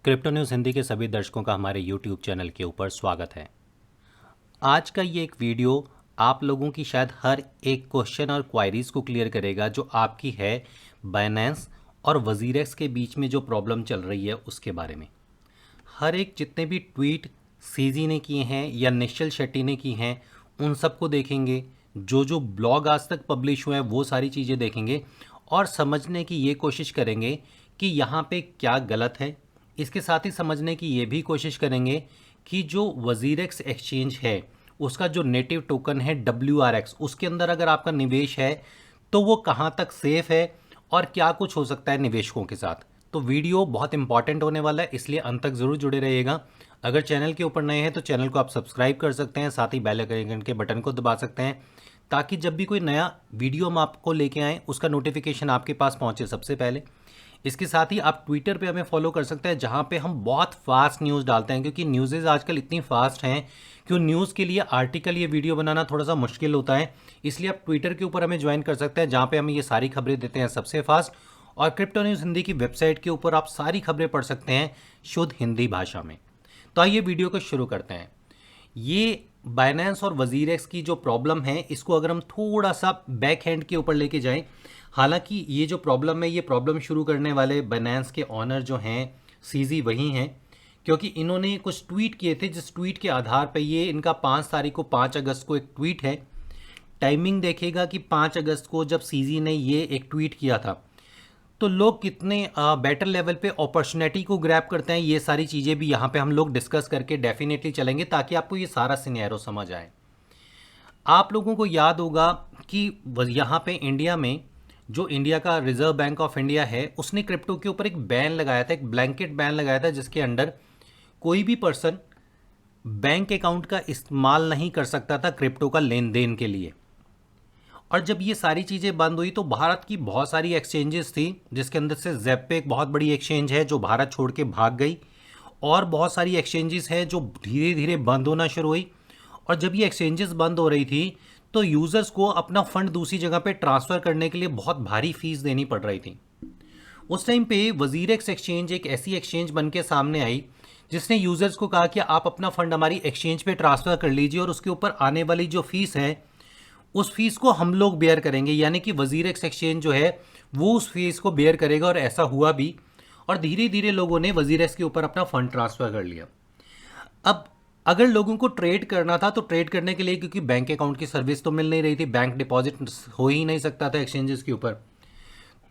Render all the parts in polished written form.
Crypto news Hindi के सभी दर्शकों का हमारे यूट्यूब चैनल के ऊपर स्वागत है। आज का ये एक वीडियो आप लोगों की शायद हर एक क्वेश्चन और क्वायरीज़ को क्लियर करेगा जो आपकी है बाइनेंस और वजीरेक्स के बीच में जो प्रॉब्लम चल रही है उसके बारे में। हर एक जितने भी ट्वीट सीजी ने किए हैं या निश्चल शेट्टी ने की हैं उन सबको देखेंगे, जो ब्लॉग आज तक पब्लिश हुए हैं वो सारी चीज़ें देखेंगे और समझने की ये कोशिश करेंगे कि यहाँ पे क्या गलत है। इसके साथ ही समझने की ये भी कोशिश करेंगे कि जो वजीरेक्स एक्सचेंज है उसका जो नेटिव टोकन है WRX, उसके अंदर अगर आपका निवेश है तो वो कहाँ तक सेफ है और क्या कुछ हो सकता है निवेशकों के साथ। तो वीडियो बहुत इंपॉर्टेंट होने वाला है, इसलिए अंत तक ज़रूर जुड़े रहिएगा। अगर चैनल के ऊपर नए हैं तो चैनल को आप सब्सक्राइब कर सकते हैं, साथ ही बेल आइकन के बटन को दबा सकते हैं ताकि जब भी कोई नया वीडियो हम आपको लेके आएँ उसका नोटिफिकेशन आपके पास पहुँचे सबसे पहले। इसके साथ ही आप ट्विटर पे हमें फॉलो कर सकते हैं जहाँ पे हम बहुत फास्ट न्यूज़ डालते हैं, क्योंकि न्यूज़ेज़ आजकल इतनी फास्ट हैं कि न्यूज़ के लिए आर्टिकल ये वीडियो बनाना थोड़ा सा मुश्किल होता है। इसलिए आप ट्विटर के ऊपर हमें ज्वाइन कर सकते हैं जहाँ पे हम ये सारी खबरें देते हैं सबसे फास्ट। और क्रिप्टो न्यूज़ हिंदी की वेबसाइट के ऊपर आप सारी खबरें पढ़ सकते हैं शुद्ध हिंदी भाषा में। तो आइए वीडियो को शुरू करते हैं। ये बाइनेंस और वजीरेक्स की जो प्रॉब्लम है इसको अगर हम थोड़ा सा बैक हैंड के ऊपर लेके जाएं, हालांकि ये जो प्रॉब्लम है ये प्रॉब्लम शुरू करने वाले बाइनेंस के ऑनर जो हैं सीजी वही हैं, क्योंकि इन्होंने कुछ ट्वीट किए थे जिस ट्वीट के आधार पर ये इनका 5 अगस्त को एक ट्वीट है। टाइमिंग देखिएगा कि 5 अगस्त को जब सीजी ने ये एक ट्वीट किया था तो लोग कितने बेटर लेवल पे अपॉर्चुनिटी को ग्रैब करते हैं, ये सारी चीज़ें भी यहाँ पे हम लोग डिस्कस करके डेफिनेटली चलेंगे ताकि आपको ये सारा सिनेरियो समझ आए। आप लोगों को याद होगा कि यहाँ पे इंडिया में जो इंडिया का रिजर्व बैंक ऑफ इंडिया है उसने क्रिप्टो के ऊपर एक बैन लगाया था, एक ब्लैंकेट बैन लगाया था जिसके अंडर कोई भी पर्सन बैंक अकाउंट का इस्तेमाल नहीं कर सकता था क्रिप्टो का लेन देन के लिए। और जब ये सारी चीज़ें बंद हुई तो भारत की बहुत सारी एक्सचेंजेस थी जिसके अंदर से ज़ेप एक बहुत बड़ी एक्सचेंज है जो भारत छोड़ के भाग गई, और बहुत सारी एक्सचेंजेस हैं जो धीरे धीरे बंद होना शुरू हुई। और जब ये एक्सचेंजेस बंद हो रही थी तो यूज़र्स को अपना फ़ंड दूसरी जगह पे ट्रांसफ़र करने के लिए बहुत भारी फीस देनी पड़ रही थी। उस टाइम पे वजीरेक्स एक्सचेंज एक ऐसी एक्सचेंज बन के सामने आई जिसने यूज़र्स को कहा कि आप अपना फ़ंड हमारी एक्सचेंज पे ट्रांसफ़र कर लीजिए और उसके ऊपर आने वाली जो फ़ीस है उस फीस को हम लोग बेयर करेंगे, यानी कि वजीरेक्स एक्सचेंज जो है वो उस फीस को बेयर करेगा। और ऐसा हुआ भी, और धीरे धीरे लोगों ने वजीरेक्स के ऊपर अपना फंड ट्रांसफ़र कर लिया। अब अगर लोगों को ट्रेड करना था तो ट्रेड करने के लिए, क्योंकि बैंक अकाउंट की सर्विस तो मिल नहीं रही थी, बैंक डिपॉजिट हो ही नहीं सकता था एक्सचेंजेस के ऊपर,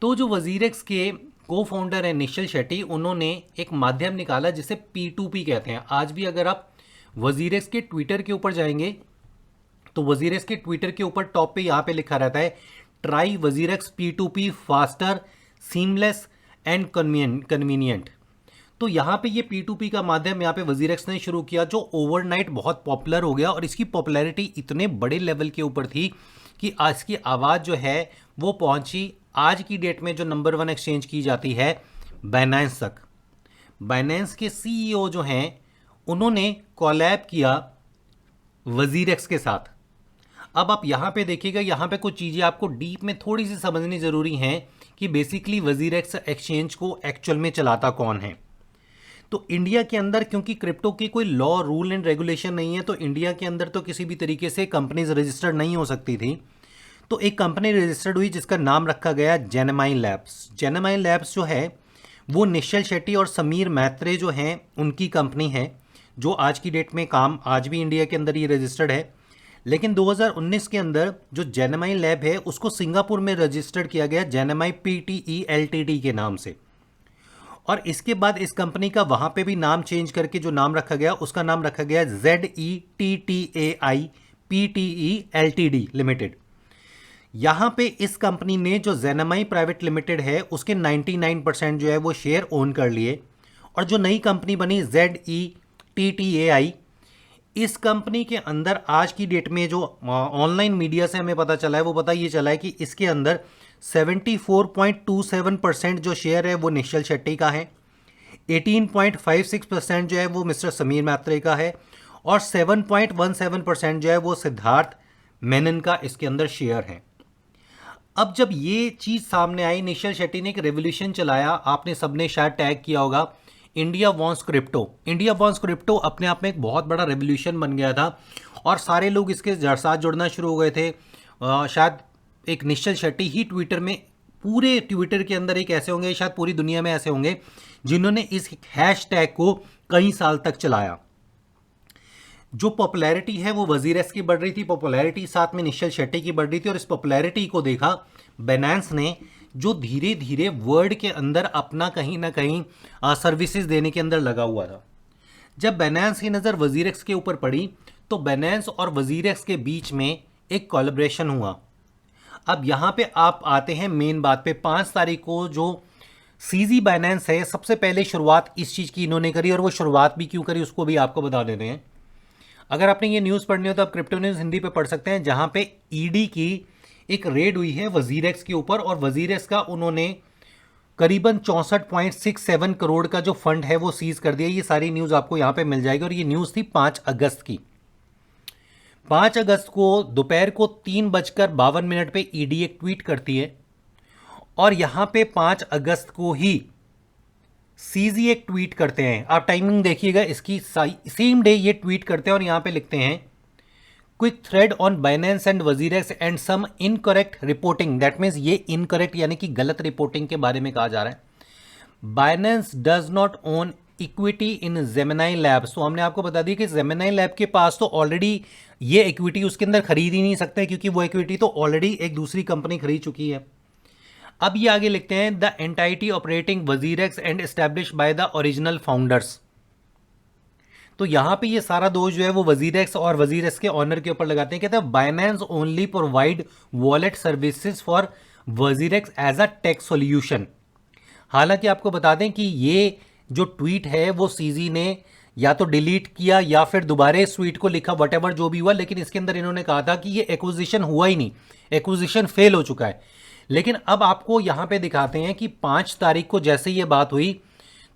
तो जो वजीरेक्स के को फाउंडर हैं निश्चल शेट्टी, उन्होंने एक माध्यम निकाला जिसे P2P कहते हैं। आज भी अगर आप वजीरेक्स के ट्विटर के ऊपर जाएंगे तो वजीरेक्स के ट्विटर के ऊपर टॉप पे यहाँ पे लिखा रहता है try WazirX P2P faster seamless and convenient. तो यहाँ पे ये P2P का माध्यम यहाँ पे वजीरेक्स ने शुरू किया जो ओवरनाइट बहुत पॉपुलर हो गया, और इसकी पॉपुलैरिटी इतने बड़े लेवल के ऊपर थी कि आज की आवाज़ जो है वो पहुँची आज की डेट में जो नंबर 1 एक्सचेंज की जाती है बाइनेंस तक। बाइनेंस के CEO जो हैं उन्होंने कोलैब किया वजीरेक्स के साथ। अब आप यहाँ पे देखिएगा, यहाँ पे कुछ चीज़ें आपको डीप में थोड़ी सी समझनी ज़रूरी हैं कि बेसिकली वजीरेक्स एक्सचेंज को एक्चुअल में चलाता कौन है। तो इंडिया के अंदर क्योंकि क्रिप्टो की कोई लॉ रूल एंड रेगुलेशन नहीं है तो इंडिया के अंदर तो किसी भी तरीके से कंपनीज रजिस्टर्ड नहीं हो सकती थी। तो एक कंपनी रजिस्टर्ड हुई जिसका नाम रखा गया जेनेमाइन लैब्स। जेनेमाइन लैब्स जो है वो निश्चल शेट्टी और समीर मैत्रे जो हैं उनकी कंपनी है, जो आज की डेट में काम आज भी इंडिया के अंदर ये रजिस्टर्ड है। लेकिन 2019 के अंदर जो जेनेमाइन लैब है उसको सिंगापुर में रजिस्टर्ड किया गया जेनेमाइन PTE LTD के नाम से, और इसके बाद इस कंपनी का वहाँ पे भी नाम चेंज करके जो नाम रखा गया उसका नाम रखा गया ZETTAI PTE LTD लिमिटेड। यहाँ पे इस कंपनी ने जो जेनेमाइन प्राइवेट लिमिटेड है उसके 99% जो है वो शेयर ओन कर लिए, और जो नई कंपनी बनी ZETTAI, इस कंपनी के अंदर आज की डेट में जो ऑनलाइन मीडिया से हमें पता चला है वो पता ये चला है कि इसके अंदर 74.27% जो शेयर है वो निश्चल शेट्टी का है, 18.56% जो है वो मिस्टर समीर मैत्रे का है, और 7.17% जो है वो सिद्धार्थ मेनन का इसके अंदर शेयर है। अब जब ये चीज़ सामने आई, निश्चल शेट्टी ने एक रेवोल्यूशन चलाया, आपने सबने शायद टैग किया होगा India wants crypto. India wants crypto अपने आप में एक बहुत बड़ा रेवोल्यूशन बन गया था और सारे लोग इसके साथ जुड़ना शुरू हो गए थे। शायद एक निश्चल शेट्टी ही ट्विटर में, पूरे ट्विटर के अंदर एक ऐसे होंगे, शायद पूरी दुनिया में ऐसे होंगे जिन्होंने इस हैशटैग को कई साल तक चलाया। जो पॉपुलैरिटी है वो वजीर एक्स की बढ़ रही थी, पॉपुलैरिटी साथ में निश्चल शेट्टी की बढ़ रही थी, और इस पॉपुलैरिटी को देखा बाइनेंस ने, जो धीरे धीरे वर्ल्ड के अंदर अपना कहीं ना कहीं सर्विसेज देने के अंदर लगा हुआ था। जब बाइनेंस की नज़र वजीर एक्स के ऊपर पड़ी तो बाइनेंस और वजीर एक्स के बीच में एक कोलैबोरेशन हुआ। अब यहाँ पे आप आते हैं मेन बात पे। 5 तारीख को जो सीजी बाइनेंस है, सबसे पहले शुरुआत इस चीज़ की इन्होंने करी, और वो शुरुआत भी क्यों करी उसको भी आपको बता देते हैं। अगर आपने ये न्यूज़ पढ़नी हो तो आप क्रिप्टो न्यूज़ हिंदी पे पढ़ सकते हैं, जहाँ पे ईडी की एक रेड हुई है वजीर एक्स के ऊपर, और वजीर एक्स का उन्होंने करीबन 64.67 करोड़ का जो फंड है वो सीज कर दिया। ये सारी न्यूज़ आपको यहाँ पे मिल जाएगी, और ये न्यूज़ थी 5 अगस्त की। 5 अगस्त को दोपहर को 3:52 पे ईडी एक ट्वीट करती है, और यहाँ पे 5 अगस्त को ही सीजी एक ट्वीट करते हैं। आप टाइमिंग देखिएगा इसकी, सेम डे ये ट्वीट करते हैं और यहाँ पे लिखते हैं quick thread on Binance and WazirX and some incorrect reporting. That means ये इनकरेक्ट यानी कि गलत रिपोर्टिंग के बारे में कहा जा रहा है। Binance does not own equity in Gemini labs. तो हमने आपको बता दी कि जेमिनाई लैब के पास तो ऑलरेडी ये इक्विटी उसके अंदर खरीद ही नहीं सकते, क्योंकि वो इक्विटी तो ऑलरेडी एक दूसरी कंपनी खरीद चुकी है। अब ये आगे लिखते हैं द एंटाइटी ऑपरेटिंग वजीर x and establish by the original founders. तो यहां पे ये सारा दोष जो है वो वजीर एक्स और वजीर एक्स के ऑनर के ऊपर लगाते हैं। कहते हैं Binance only provide wallet services for WazirX as a tech solution. हालांकि आपको बता दें कि ये जो ट्वीट है वो सीजी ने या तो डिलीट किया या फिर दोबारा इस ट्वीट को लिखा, वटेवर जो भी हुआ, लेकिन इसके अंदर इन्होंने कहा था कि ये एक्विजिशन हुआ ही नहीं, एक्विजिशन फेल हो चुका है। लेकिन अब आपको यहां पे दिखाते हैं कि 5 तारीख को जैसे ये बात हुई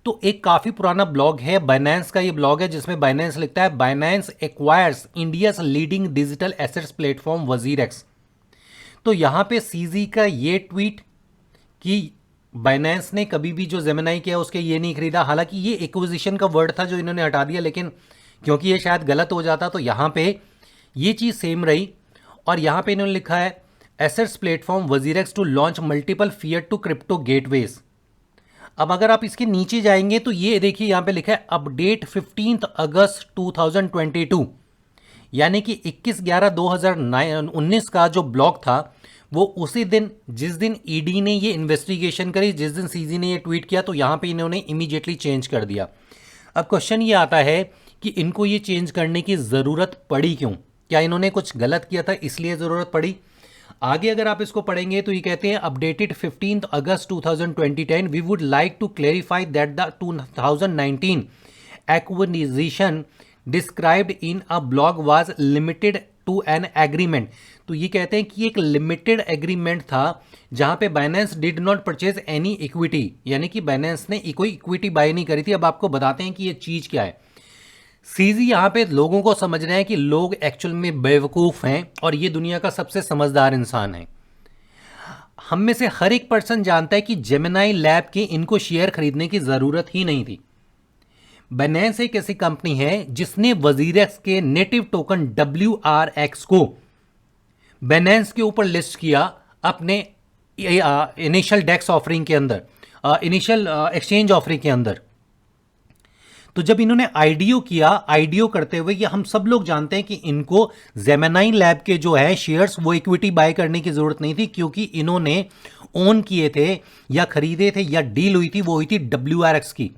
तो एक काफी पुराना ब्लॉग है बाइनेंस का, ये ब्लॉग है जिसमें बाइनेंस लिखता है Binance acquires India's leading digital assets platform वजीर एक्स। तो यहां पे सीजी का ये ट्वीट कि बाइनेंस ने कभी भी जो जेमिनाई किया उसके ये नहीं खरीदा। हालांकि ये एक्विजिशन का वर्ड था जो इन्होंने हटा दिया, लेकिन क्योंकि ये शायद गलत हो जाता तो यहां पे ये चीज सेम रही। और यहां पे इन्होंने लिखा है assets platform WazirX to launch multiple fiat to crypto gateways. अब अगर आप इसके नीचे जाएंगे तो ये देखिए यहां पे लिखा है अपडेट 15 अगस्त 2022, यानी कि 21/11/2019 का जो ब्लॉग था वो उसी दिन जिस दिन ईडी ने ये इन्वेस्टिगेशन करी, जिस दिन सीजी ने ये ट्वीट किया, तो यहां पे इन्होंने इमीडिएटली चेंज कर दिया। अब क्वेश्चन ये आता है कि इनको ये चेंज करने की ज़रूरत पड़ी क्यों? क्या इन्होंने कुछ गलत किया था इसलिए ज़रूरत पड़ी? आगे अगर आप इसको पढ़ेंगे तो ये कहते हैं updated 15 August 2010 we would like to clarify that the 2019 acquisition described in a blog was limited to an agreement. तो ये कहते हैं कि एक लिमिटेड एग्रीमेंट था जहां पे Binance did not purchase any equity, यानी कि बाइनेंस ने कोई इक्विटी बाय नहीं करी थी। अब आपको बताते हैं कि ये चीज क्या है। सीजी यहां पे लोगों को समझ रहे हैं कि लोग एक्चुअल में बेवकूफ हैं और ये दुनिया का सबसे समझदार इंसान है। हम में से हर एक पर्सन जानता है कि जेमिनाई लैब के इनको शेयर खरीदने की जरूरत ही नहीं थी। बाइनेंस एक ऐसी कंपनी है जिसने वजीर एक्स के नेटिव टोकन WRX को बाइनेंस के ऊपर लिस्ट किया अपने इनिशियल डेक्स ऑफरिंग के अंदर, इनिशियल एक्सचेंज ऑफरिंग के अंदर। तो जब इन्होंने आईडीओ किया, आईडीओ करते हुए ये हम सब लोग जानते हैं कि इनको जेमिनाई लैब के जो है शेयर्स वो इक्विटी बाय करने की जरूरत नहीं थी, क्योंकि इन्होंने ओन किए थे या खरीदे थे या डील हुई थी वो हुई थी WRX की,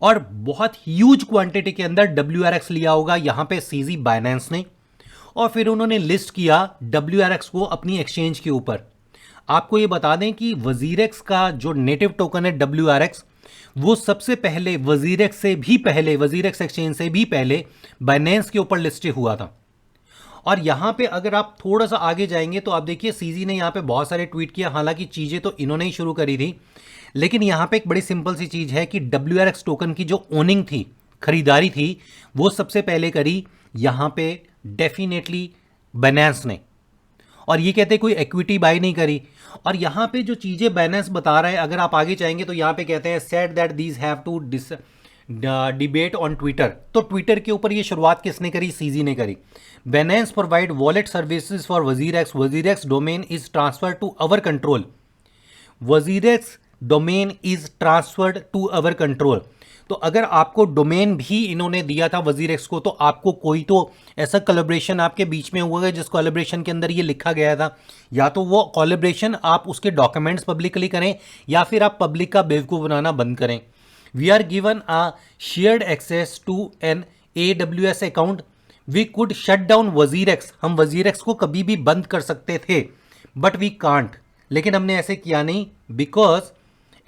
और बहुत ह्यूज क्वांटिटी के अंदर WRX लिया होगा यहां पे सीजी बाइनेंस ने, और फिर उन्होंने लिस्ट किया WRX को अपनी एक्सचेंज के ऊपर। आपको ये बता दें कि वजीर एक्स का जो नेटिव टोकन है WRX वो सबसे पहले वजीर एक्स से भी पहले, वजीर एक्स एक्सचेंज से भी पहले बाइनेंस के ऊपर लिस्टेड हुआ था। और यहां पे अगर आप थोड़ा सा आगे जाएंगे तो आप देखिए सीजी ने यहां पे बहुत सारे ट्वीट किया। हालांकि चीजें तो इन्होंने ही शुरू करी थी, लेकिन यहां पे एक बड़ी सिंपल सी चीज है कि WRX टोकन की जो ओनिंग थी, खरीदारी थी, वो सबसे पहले करी यहां पे डेफिनेटली बाइनेंस ने, और ये कहते कोई इक्विटी बाय नहीं करी। और यहां पे जो चीजें बाइनेंस बता रहा है, अगर आप आगे चाहेंगे तो यहां पे कहते हैं said that these have to debate on Twitter. तो ट्विटर के ऊपर ये शुरुआत किसने करी? सीजी ने करी। Binance provide wallet services for WazirX। WazirX domain is transfer to our control. WazirX domain is transferred to our control. तो अगर आपको डोमेन भी इन्होंने दिया था WazirX को, तो आपको कोई तो ऐसा कोलैबोरेशन आपके बीच में हुआ है जिस कोलैबोरेशन के अंदर ये लिखा गया था। या तो वो कोलैबोरेशन आप उसके डॉक्यूमेंट्स पब्लिकली करें, या फिर आप पब्लिक का बेवकूफ़ बनाना बंद करें। We are given a shared access to an AWS account. We could shut down WazirX। हम WazirX को कभी भी बंद कर सकते थे, बट वी कांट। लेकिन हमने ऐसे किया नहीं, बिकॉज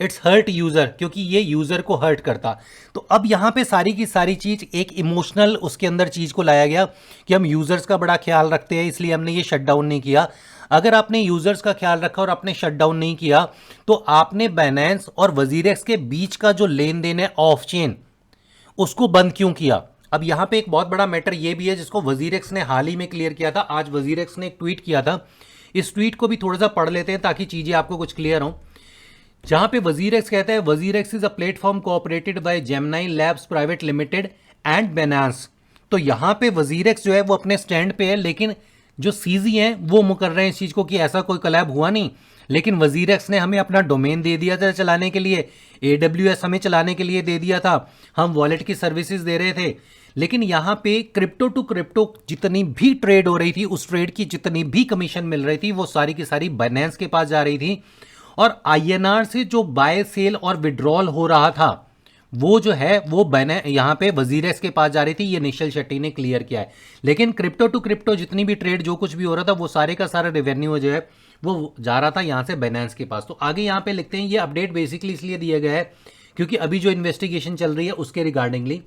इट्स हर्ट यूजर, क्योंकि ये यूजर को हर्ट करता। तो अब यहां पे सारी की सारी चीज एक इमोशनल उसके अंदर चीज को लाया गया कि हम यूजर्स का बड़ा ख्याल रखते हैं, इसलिए हमने ये शट डाउन नहीं किया। अगर आपने यूजर्स का ख्याल रखा और आपने शट डाउन नहीं किया, तो आपने Binance और WazirX के बीच का जो लेन देन है ऑफ चेन, उसको बंद क्यों किया? अब यहां पे एक बहुत बड़ा मैटर ये भी है जिसको WazirX ने हाल ही में क्लियर किया था। आज WazirX ने एक ट्वीट किया था, इस ट्वीट को भी थोड़ा सा पढ़ लेते हैं ताकि चीजें आपको कुछ क्लियर हो। जहां पे WazirX कहता है, WazirX is a platform cooperated by Gemini Labs private limited and Binance। तो यहां पे WazirX जो है वो अपने स्टैंड पे है, लेकिन जो सीजी हैं वो मुकर रहे हैं इस चीज को कि ऐसा कोई कोलैब हुआ नहीं। लेकिन WazirX ने हमें अपना डोमेन दे दिया था चलाने के लिए, AWS हमें चलाने के लिए दे दिया था, हम वॉलेट की सर्विसेज दे रहे थे। लेकिन यहां पे क्रिप्टो टू क्रिप्टो जितनी भी ट्रेड हो रही थी, उस ट्रेड की जितनी भी कमीशन मिल रही थी, वो सारी की सारी Binance के पास जा रही थी। और INR से जो बाय सेल और विड्रॉल हो रहा था, वो जो है वो यहां पे WazirX के पास जा रही थी। ये निश्चल शेट्टी ने क्लियर किया है। लेकिन क्रिप्टो टू क्रिप्टो जितनी भी ट्रेड जो कुछ भी हो रहा था, वो सारे का सारा रेवेन्यू जो है वो जा रहा था यहां से Binance के पास। तो आगे यहां पे लिखते हैं, ये अपडेट बेसिकली इसलिए दिया गया है क्योंकि अभी जो इन्वेस्टिगेशन चल रही है उसके रिगार्डिंगली।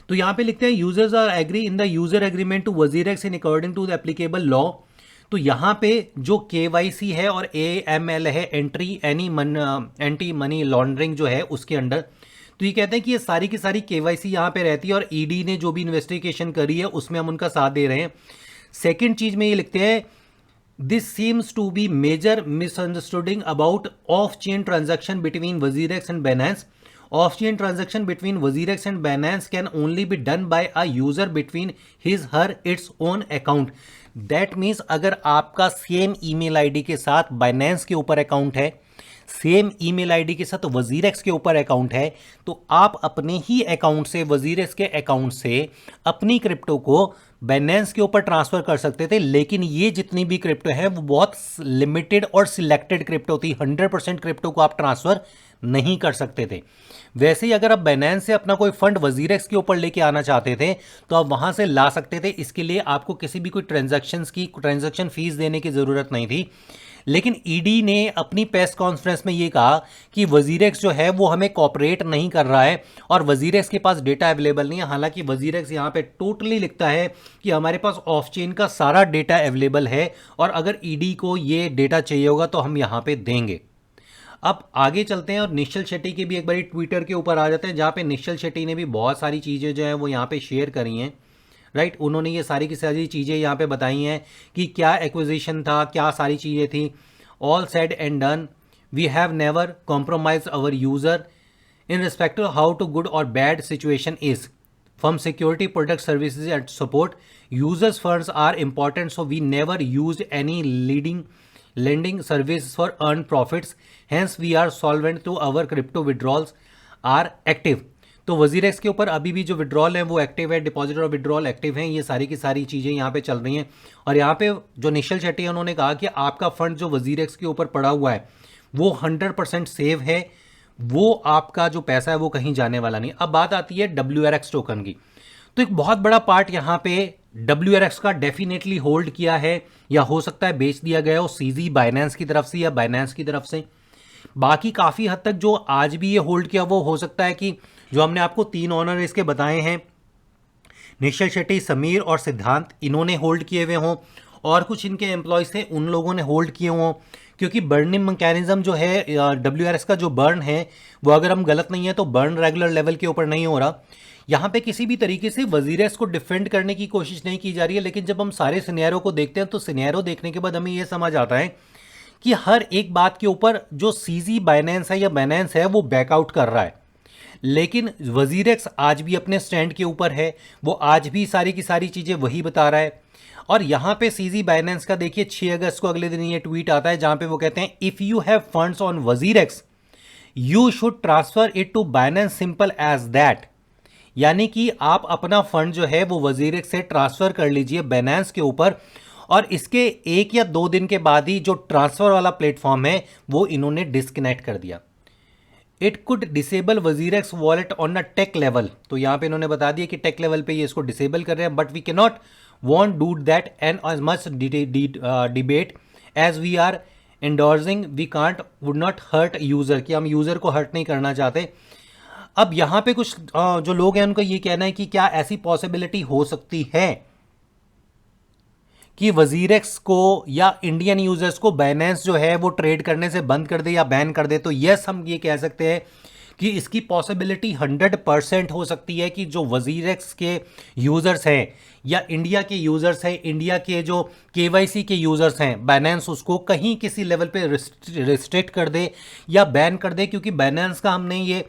तो यहां पे लिखते हैं, users are agree in the user agreement to WazirX in according to the applicable law. तो यहां पे जो KYC है और AML है, एंटी मनी लॉन्ड्रिंग जो है उसके अंडर, तो ये कहते हैं कि ये सारी की सारी KYC यहां पे रहती है और ED ने जो भी इन्वेस्टिगेशन करी है उसमें हम उनका साथ दे रहे हैं। सेकेंड चीज में ये लिखते हैं, this seems to be major misunderstanding about off chain transaction between WazirX एंड Binance। Off chain transaction between WazirX and Binance can only be done by a user between his her its own account। That means अगर आपका same email ID के साथ Binance के ऊपर account है, same email ID के साथ WazirX के ऊपर अकाउंट है, तो आप अपने ही अकाउंट से, WazirX के अकाउंट से अपनी क्रिप्टो को Binance के ऊपर ट्रांसफर कर सकते थे। लेकिन ये जितनी भी क्रिप्टो है वो बहुत लिमिटेड और सिलेक्टेड क्रिप्टो थी, 100% क्रिप्टो को आप ट्रांसफर नहीं कर सकते थे। वैसे ही अगर आप Binance से अपना कोई फंड WazirX के ऊपर लेके आना चाहते थे तो आप वहां से ला सकते थे। इसके लिए आपको किसी भी कोई ट्रांजैक्शन फीस देने की जरूरत नहीं थी। लेकिन ED ने अपनी प्रेस कॉन्फ्रेंस में ये कहा कि WazirX जो है वो हमें कॉपरेट नहीं कर रहा है और WazirX के पास डेटा अवेलेबल नहीं है। हालांकि WazirX यहाँ पे टोटली लिखता है कि हमारे पास ऑफ चेन का सारा डेटा अवेलेबल है और अगर ED को ये डेटा चाहिए होगा तो हम यहाँ पे देंगे। अब आगे चलते हैं और निश्चल शेट्टी के भी एक बारी ट्विटर के ऊपर आ जाते हैं, जहाँ पे निश्चल शेट्टी ने भी बहुत सारी चीज़ें जो है वो यहाँ पे शेयर करी हैं। राइट, उन्होंने ये सारी की सारी चीज़ें यहाँ पे बताई हैं कि क्या एक्विजिशन था, क्या सारी चीज़ें थी। All said and done, we have never compromise our user in respect to how to good और bad situation is from security product services and support. Users funds are important, so we never use any lending service for earned profits, hence we are solvent to our crypto withdrawals are active। तो WazirX के ऊपर अभी भी जो withdrawal है वो active है, deposit और विड्रॉल एक्टिव हैं। ये सारी की सारी चीज़ें यहाँ पे चल रही हैं और यहाँ पे जो निश्चल शेट्टी है उन्होंने कहा कि आपका फंड जो WazirX के ऊपर पड़ा हुआ है वो 100% सेव है, वो आपका जो पैसा है वो कहीं जाने वाला नहीं। अब बात आती है WRX टोकन की। तो एक बहुत बड़ा पार्ट यहाँ पे WRX का डेफिनेटली होल्ड किया है या हो सकता है बेच दिया गया हो सीजी Binance की तरफ से या Binance की तरफ से। बाकी काफ़ी हद तक जो आज भी ये होल्ड किया वो हो सकता है कि जो हमने आपको 3 ऑनर इसके बताए हैं, निश्चल शेट्टी, समीर और सिद्धांत, इन्होंने होल्ड किए हुए हों और कुछ इनके एम्प्लॉयज थे उन लोगों ने होल्ड किए हों। क्योंकि बर्निंग मैकेनिज्म जो है WRX का जो बर्न है वो अगर हम गलत नहीं है तो बर्न रेगुलर लेवल के ऊपर नहीं हो रहा। यहाँ पे किसी भी तरीके से WazirX को डिफेंड करने की कोशिश नहीं की जा रही है। लेकिन जब हम सारे सिनेरियो को देखते हैं तो सिनेरियो देखने के बाद हमें यह समझ आता है कि हर एक बात के ऊपर जो सीजी Binance है या Binance है वो बैकआउट कर रहा है। लेकिन वजीरेक्स आज भी अपने स्टैंड के ऊपर है, वो आज भी सारी की सारी चीज़ें वही बता रहा है। और यहाँ पे सीजी बाइनेंस का देखिए 6 अगस्त को अगले दिन ये ट्वीट आता है जहाँ पे वो कहते हैं if you have funds on WazirX you should transfer it to Binance, simple as that. यानी कि आप अपना फंड जो है वो वजीरेक्स से ट्रांसफर कर लीजिए बाइनेंस के ऊपर, और इसके 1 या 2 दिन के बाद ही जो ट्रांसफर वाला प्लेटफॉर्म है वो इन्होंने डिस्कनेक्ट कर दिया। It could disable WazirX wallet on a tech level, तो यहाँ पे इन्होंने बता दिया कि टेक लेवल पे ये इसको डिसेबल कर रहे हैं, but we can not want do that and as much debate as we are endorsing we can't would not hurt user, कि हम यूजर को हर्ट नहीं करना चाहते। अब यहाँ पे कुछ जो लोग हैं उनका ये कहना है कि क्या ऐसी पॉसिबिलिटी हो सकती है कि वजीरेक्स को या इंडियन यूजर्स को बाइनेंस जो है वो ट्रेड करने से बंद कर दे या बैन कर दे। तो यस, हम ये कह सकते हैं कि इसकी पॉसिबिलिटी 100% हो सकती है कि जो वजीरेक्स के यूज़र्स हैं या इंडिया के यूज़र्स हैं, इंडिया के जो केवाईसी के यूज़र्स हैं, बाइनेंस उसको कहीं किसी लेवल पे रिस्ट्रिक्ट कर दे या बैन कर दे। क्योंकि बाइनेंस का हमने ये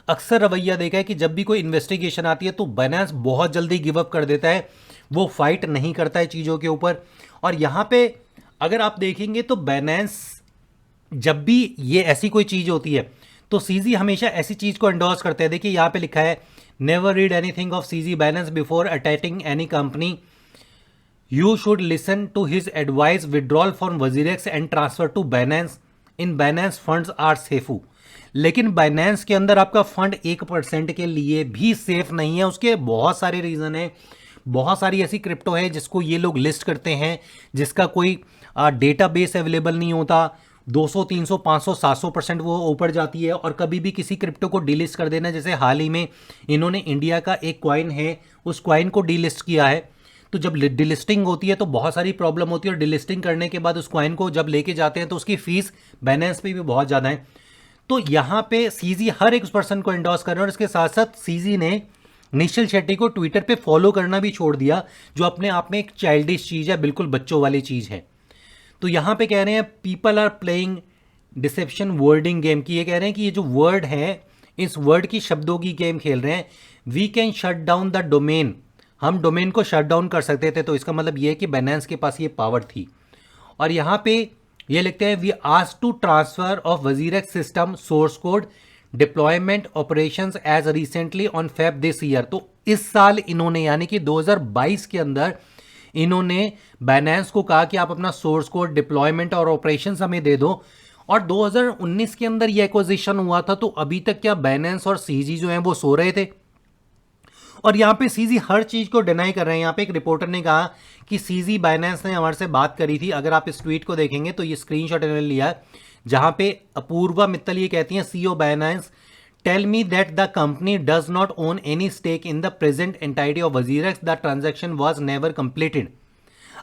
अक्सर रवैया देखा है कि जब भी कोई इन्वेस्टिगेशन आती है तो बाइनेंस बहुत जल्दी गिव अप कर देता है, वो फाइट नहीं करता है चीज़ों के ऊपर। और यहाँ पे अगर आप देखेंगे तो बाइनेंस जब भी ये ऐसी कोई चीज़ होती है तो सीजी हमेशा ऐसी चीज़ को एंडोर्स करते हैं। देखिए यहाँ पे लिखा है never read anything of CZ Binance before attacking any company, you should listen to his advice, withdrawal from WazirX and transfer to Binance, in Binance funds are safu. लेकिन बाइनेंस के अंदर आपका फंड 1% के लिए भी सेफ नहीं है। उसके बहुत सारे रीज़न है, बहुत सारी ऐसी क्रिप्टो है जिसको ये लोग लिस्ट करते हैं जिसका कोई डेटाबेस अवेलेबल नहीं होता, 200 300 500 700% वो ऊपर जाती है और कभी भी किसी क्रिप्टो को डीलिस्ट कर देना। जैसे हाल ही में इन्होंने इंडिया का एक कॉइन है उस कॉइन को डीलिस्ट किया है। तो जब डिलिस्टिंग होती है तो बहुत सारी प्रॉब्लम होती है, और डिलिस्टिंग करने के बाद उस कॉइन को जब लेके जाते हैं तो उसकी फीस बाइनेंस पे भी बहुत ज़्यादा है। तो यहाँ पे सीजी हर एक पर्सन को एंडोर्स कर रहे हैं, और इसके साथ साथ सीजी ने निश्चल शेट्टी को ट्विटर पे फॉलो करना भी छोड़ दिया, जो अपने आप में एक चाइल्डिश चीज़ है, बिल्कुल बच्चों वाली चीज़ है। तो यहाँ पे कह रहे हैं people are playing deception wording game, की ये कह रहे हैं कि ये जो वर्ड है इस वर्ड की शब्दों की गेम खेल रहे हैं। We can shut down the domain, हम डोमेन को शट डाउन कर सकते थे। तो इसका मतलब ये है कि बाइनेंस के पास ये पावर थी। और यहाँ पे ये लिखते हैं we ask to transfer of WazirX system source code deployment operations as recently on Feb this year. तो इस साल इन्होंने यानी कि 2022 के अंदर इन्होंने बाइनेंस को कहा कि आप अपना सोर्स कोड डिप्लॉयमेंट और ऑपरेशंस हमें दे दो। और 2019 के अंदर ये एक्विजिशन हुआ था, तो अभी तक क्या बाइनेंस और सीजी जो हैं वो सो रहे थे? और यहाँ पे सीजी हर चीज़ को डिनाई कर रहे हैं। यहाँ पे एक रिपोर्टर ने कहा कि सीजी बाइनेंस ने हमारे से बात करी थी। अगर आप इस ट्वीट को देखेंगे तो ये स्क्रीनशॉट इन्होंने लिया है, जहाँ पे अपूर्वा मित्तल ये कहती हैं CEO Binance tell me that the company does not own any stake in the present entity of WazirX, the transaction was never completed.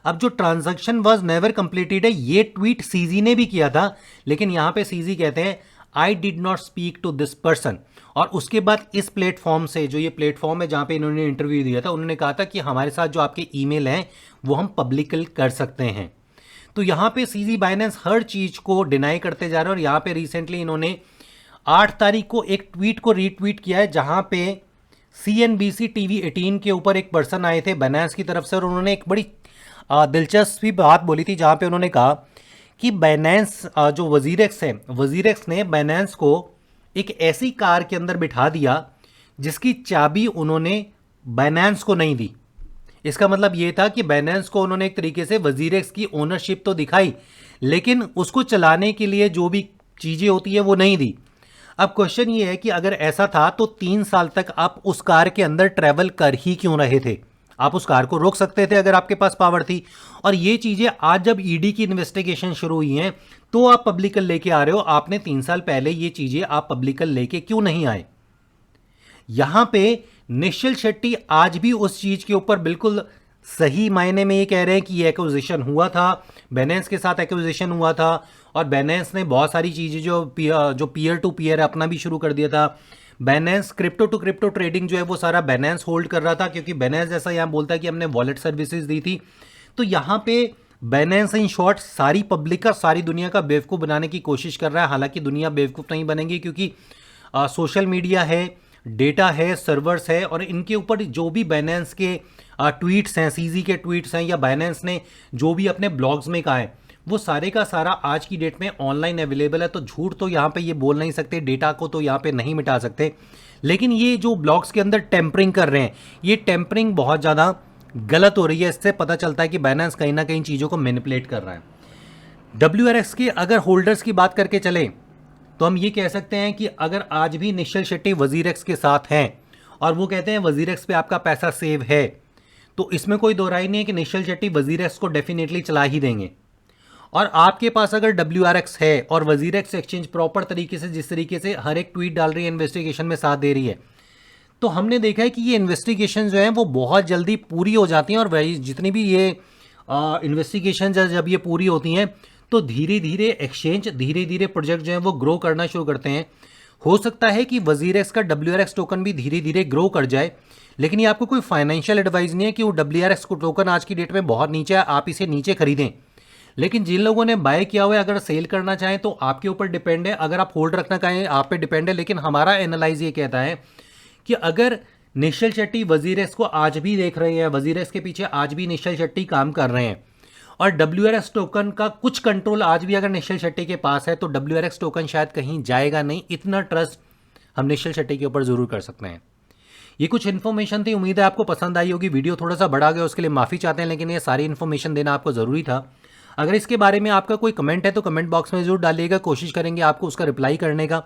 अब जो ट्रांजैक्शन वाज नेवर कंप्लीटेड है ये ट्वीट सीजी ने भी किया था, लेकिन यहाँ पे सीजी कहते हैं I did not speak to this person. और उसके बाद इस प्लेटफॉर्म से, जो ये प्लेटफॉर्म है जहाँ पे इन्होंने इंटरव्यू दिया था, उन्होंने कहा था कि हमारे साथ जो आपके ईमेल हैं वो हम पब्लिक कर सकते हैं। तो यहाँ पे सीजी बाइनेंस हर चीज़ को डिनाई करते जा रहे हैं। और यहाँ पे रिसेंटली इन्होंने 8 तारीख को एक ट्वीट को रीट्वीट किया है, जहाँ पे CNBC TV 18 के ऊपर एक पर्सन आए थे बाइनेंस की तरफ से, और उन्होंने एक बड़ी दिलचस्प बात बोली थी, जहाँ पे उन्होंने कहा कि बाइनेंस जो वजीरेक्स है, वजीरेक्स ने बाइनेंस को एक ऐसी कार के अंदर बिठा दिया जिसकी चाबी उन्होंने बाइनेंस को नहीं दी। इसका मतलब ये था कि बाइनेंस को उन्होंने एक तरीके से वजीरेक्स की ओनरशिप तो दिखाई, लेकिन उसको चलाने के लिए जो भी चीज़ें होती है वो नहीं दी। अब क्वेश्चन ये है कि अगर ऐसा था तो 3 साल तक आप उस कार के अंदर ट्रैवल कर ही क्यों रहे थे? आप उस कार को रोक सकते थे अगर आपके पास पावर थी। और ये चीज़ें आज जब ईडी की इन्वेस्टिगेशन शुरू हुई हैं तो आप पब्लिकल लेके आ रहे हो। आपने 3 साल पहले ये चीज़ें आप पब्लिकल लेके क्यों नहीं आए? यहां पे निश्चल शेट्टी आज भी उस चीज़ के ऊपर बिल्कुल सही मायने में ये कह रहे हैं कि ये एक्विजिशन हुआ था, बाइनेंस के साथ एक्विजिशन हुआ था, और बाइनेंस ने बहुत सारी चीज़ें जो पीयर टू पीयर अपना भी शुरू कर दिया था। Binance crypto to crypto trading जो है वो सारा बाइनेंस होल्ड कर रहा था, क्योंकि बाइनेंस जैसा यहाँ बोलता है कि हमने वॉलेट सर्विसेज दी थी। तो यहाँ पे बाइनेंस इन शॉर्ट सारी पब्लिक का, सारी दुनिया का बेवकूफ़ बनाने की कोशिश कर रहा है। हालांकि दुनिया बेवकूफ़ नहीं बनेगी, क्योंकि सोशल मीडिया है, डेटा है, सर्वर्स है, और इनके ऊपर जो भी बाइनेंस के ट्वीट्स हैं, सीजी के ट्वीट्स हैं, या बाइनेंस ने जो भी अपने ब्लॉग्स में कहा है, वो सारे का सारा आज की डेट में ऑनलाइन अवेलेबल है। तो झूठ तो यहाँ पे ये बोल नहीं सकते, डेटा को तो यहाँ पे नहीं मिटा सकते। लेकिन ये जो ब्लॉग्स के अंदर टेम्परिंग कर रहे हैं, ये टेम्परिंग बहुत ज़्यादा गलत हो रही है। इससे पता चलता है कि बाइनेंस कहीं ना कहीं चीज़ों को मैनिपुलेट कर रहा है। WRX के अगर होल्डर्स की बात करके चले तो हम ये कह सकते हैं कि अगर आज भी निश्चल शेट्टी WZirX के साथ हैं और वो कहते हैं WZirX पे आपका पैसा सेव है, तो इसमें कोई दो राय नहीं है कि निश्चल शेट्टी WZirX को डेफिनेटली चला ही देंगे। और आपके पास अगर WRX है और WZirX एक्सचेंज प्रॉपर तरीके से, जिस तरीके से हर एक ट्वीट डाल रही है, इन्वेस्टिगेशन में साथ दे रही है, तो हमने देखा है कि ये इन्वेस्टिगेशन जो है वो बहुत जल्दी पूरी हो जाती हैं। और जितनी भी ये इन्वेस्टिगेशन जब ये पूरी होती हैं तो धीरे धीरे एक्सचेंज, धीरे धीरे प्रोजेक्ट जो है वो ग्रो करना शुरू करते हैं। हो सकता है कि WZirX का WRX टोकन भी धीरे धीरे ग्रो कर जाए, लेकिन ये आपको कोई फाइनेंशियल एडवाइस नहीं है कि वो WRX को टोकन आज की डेट में बहुत नीचे है, आप इसे नीचे खरीदें। लेकिन जिन लोगों ने बाय किया हुआ है, अगर सेल करना चाहें तो आपके ऊपर डिपेंड है, अगर आप होल्ड रखना चाहें आप पे डिपेंड है। लेकिन हमारा एनालाइज ये कहता है कि अगर निश्चल शेट्टी WZirX को आज भी देख रहे हैं, WZirX के पीछे आज भी निश्चल शेट्टी काम कर रहे हैं, और WRX टोकन का कुछ कंट्रोल आज भी अगर निश्चल शेट्टी के पास है, तो WRX टोकन शायद कहीं जाएगा नहीं। इतना ट्रस्ट हम निश्चल शेट्टी के ऊपर जरूर कर सकते हैं। ये कुछ इन्फॉर्मेशन थी, उम्मीद है आपको पसंद आई होगी। वीडियो थोड़ा सा बड़ा गया, उसके लिए माफ़ी चाहते हैं, लेकिन ये सारी इन्फॉर्मेशन देना आपको ज़रूरी था। अगर इसके बारे में आपका कोई कमेंट है तो कमेंट बॉक्स में जरूर डालिएगा, कोशिश करेंगे आपको उसका रिप्लाई करने का।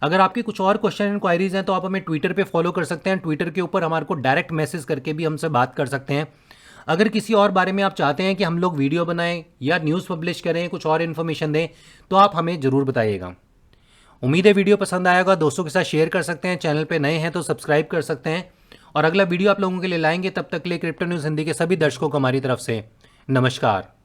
अगर आपके कुछ और क्वेश्चन इंक्वायरीज हैं तो आप हमें ट्विटर पे फॉलो कर सकते हैं। ट्विटर के ऊपर हमारे को डायरेक्ट मैसेज करके भी हमसे बात कर सकते हैं। अगर किसी और बारे में आप चाहते हैं कि हम लोग वीडियो बनाएं या न्यूज़ पब्लिश करें, कुछ और इन्फॉर्मेशन दें, तो आप हमें ज़रूर बताइएगा। उम्मीद है वीडियो पसंद आएगा, दोस्तों के साथ शेयर कर सकते हैं। चैनल पे नए हैं तो सब्सक्राइब कर सकते हैं, और अगला वीडियो आप लोगों के लिए लाएंगे। तब तक के लिए क्रिप्टो न्यूज़ हिंदी के सभी दर्शकों को हमारी तरफ से नमस्कार।